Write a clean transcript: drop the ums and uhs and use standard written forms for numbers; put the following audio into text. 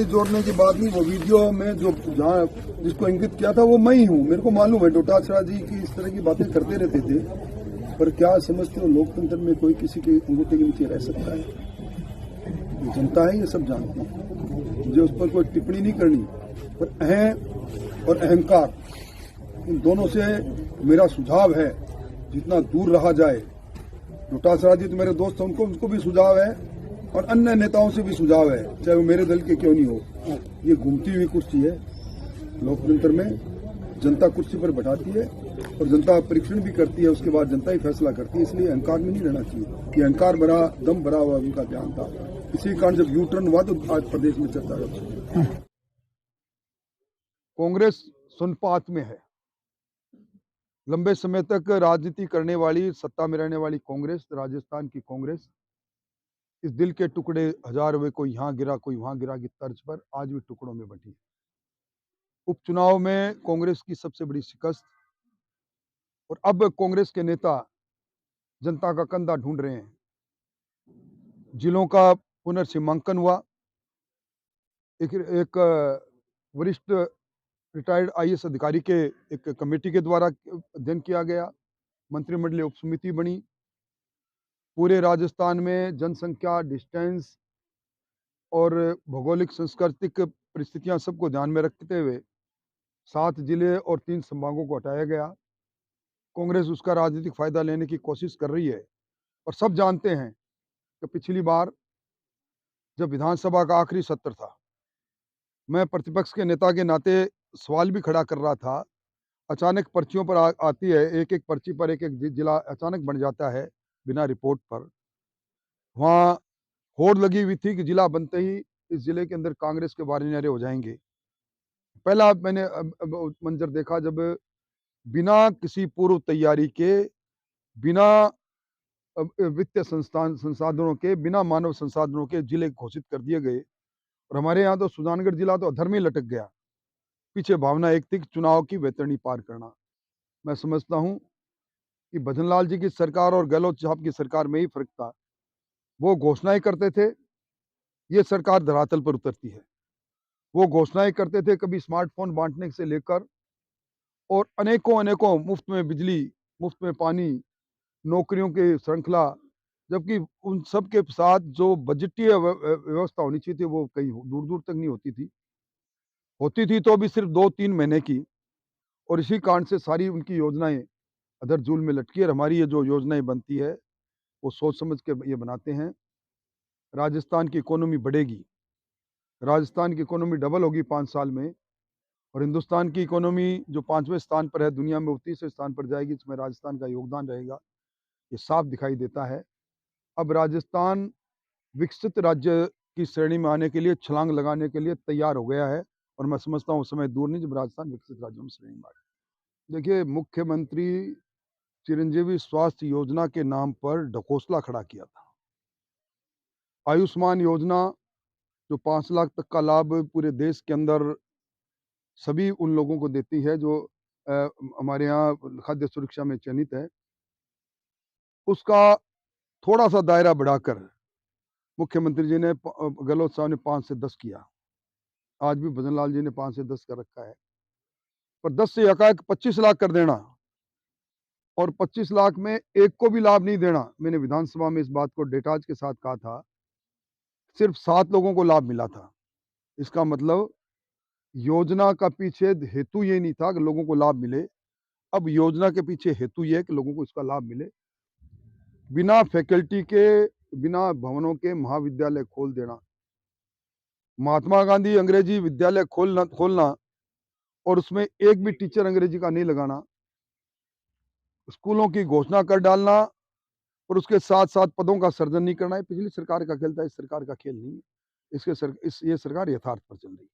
जोड़ने की बात नहीं, वो वीडियो में जो जहाँ जिसको इंगित किया था वो मैं ही हूँ। मेरे को मालूम है डोटासरा जी की इस तरह की बातें करते रहते थे, पर क्या समझते हो लोकतंत्र में कोई किसी के अंगूठे के नीचे रह सकता है? ये जनता है, ये सब जानती है। मुझे उस पर कोई टिप्पणी नहीं करनी, पर अहम और अहंकार इन दोनों से मेरा सुझाव है जितना दूर रहा जाए। डोटासरा जी तो मेरे दोस्त हैं, उनको भी सुझाव है और अन्य नेताओं से भी सुझाव है, चाहे वो मेरे दल के क्यों नहीं हो। ये घूमती हुई कुर्सी है लोकतंत्र में, जनता कुर्सी पर बैठाती है और जनता परीक्षण भी करती है, उसके बाद जनता ही फैसला करती है। इसलिए अहंकार में नहीं रहना चाहिए। ये अहंकार भरा दम भरा हुआ उनका ध्यान था। इसी कारण जब यू टर्न हुआ तो आज प्रदेश में चर्चा करती है। कांग्रेस सुनपात में है। लंबे समय तक राजनीति करने वाली, सत्ता में रहने वाली कांग्रेस, राजस्थान की कांग्रेस इस दिल के टुकड़े हजार हुए, कोई यहाँ गिरा कोई वहां गिरा की तर्ज पर आज भी टुकड़ों में बंटी। उपचुनाव में कांग्रेस की सबसे बड़ी शिकस्त, और अब कांग्रेस के नेता जनता का कंधा ढूंढ रहे हैं। जिलों का पुनर्सीमांकन हुआ, एक वरिष्ठ रिटायर्ड आईएएस अधिकारी के एक कमेटी के द्वारा अध्ययन किया गया, मंत्रिमंडलीय उपसमिति बनी। पूरे राजस्थान में जनसंख्या, डिस्टेंस और भौगोलिक सांस्कृतिक परिस्थितियां सबको ध्यान में रखते हुए 7 जिले और 3 संभागों को हटाया गया। कांग्रेस उसका राजनीतिक फायदा लेने की कोशिश कर रही है, और सब जानते हैं कि पिछली बार जब विधानसभा का आखिरी सत्र था, मैं प्रतिपक्ष के नेता के नाते सवाल भी खड़ा कर रहा था। अचानक पर्चियों पर आती है, एक एक पर्ची पर एक एक जिला अचानक बन जाता है बिना रिपोर्ट पर। वहाँ होड़ लगी हुई थी कि जिला बनते ही इस जिले के अंदर कांग्रेस के बारिंदे हो जाएंगे। पहला मैंने मंजर देखा जब बिना किसी पूर्व तैयारी के, बिना वित्तीय संसाधनों के, बिना मानव संसाधनों के जिले घोषित कर दिए गए। और हमारे यहाँ तो सुजानगढ़ जिला तो अधर में लटक गया। पीछे भावना एक थी चुनाव की वैतरणी पार करना। मैं समझता हूँ कि भजनलाल जी की सरकार और गहलोत साहब की सरकार में ही फर्क था। वो घोषणाएं करते थे, ये सरकार धरातल पर उतरती है। वो घोषणाएं करते थे, कभी स्मार्टफोन बांटने से लेकर और अनेकों अनेकों मुफ्त में बिजली, मुफ्त में पानी, नौकरियों की श्रृंखला, जबकि उन सब के साथ जो बजटीय व्यवस्था होनी चाहिए थी वो कहीं दूर दूर तक नहीं होती थी तो भी सिर्फ 2-3 महीने की। और इसी कारण से सारी उनकी योजनाएं अधर झूल में लटकी। और हमारी ये जो योजनाएं बनती है वो सोच समझ के ये बनाते हैं। राजस्थान की इकोनॉमी बढ़ेगी, राजस्थान की इकोनॉमी डबल होगी 5 साल में, और हिंदुस्तान की इकोनॉमी जो 5वें स्थान पर है दुनिया में, वो 30वें स्थान पर जाएगी। इसमें राजस्थान का योगदान रहेगा, ये साफ दिखाई देता है। अब राजस्थान विकसित राज्य की श्रेणी में आने के लिए, छलांग लगाने के लिए तैयार हो गया है, और मैं समझता हूँ समय दूर नहीं जब राजस्थान विकसित राज्यों में श्रेणी में आए। देखिए, मुख्यमंत्री चिरंजीवी स्वास्थ्य योजना के नाम पर ढकोसला खड़ा किया था। आयुष्मान योजना जो 5 लाख तक का लाभ पूरे देश के अंदर सभी उन लोगों को देती है जो हमारे यहाँ खाद्य सुरक्षा में चयनित है, उसका थोड़ा सा दायरा बढ़ाकर मुख्यमंत्री जी ने, गहलोत साहब ने 5 से 10 किया। आज भी भजनलाल जी ने 5 से 10 कर रखा है, पर 10 से एकाएक 25 लाख कर देना और 25 लाख में एक को भी लाभ नहीं देना। मैंने विधानसभा में इस बात को डेटाज के साथ कहा था, सिर्फ 7 लोगों को लाभ मिला था। इसका मतलब योजना का पीछे हेतु ये नहीं था कि लोगों को लाभ मिले, अब योजना के पीछे हेतु ये है कि लोगों को इसका लाभ मिले। बिना फैकल्टी के, बिना भवनों के महाविद्यालय खोल देना, महात्मा गांधी अंग्रेजी विद्यालय खोलना और उसमें एक भी टीचर अंग्रेजी का नहीं लगाना, स्कूलों की घोषणा कर डालना और उसके साथ साथ पदों का सर्जन नहीं करना, है पिछली सरकार का खेल था, इस सरकार का खेल नहीं है। ये सरकार यथार्थ पर चल रही है।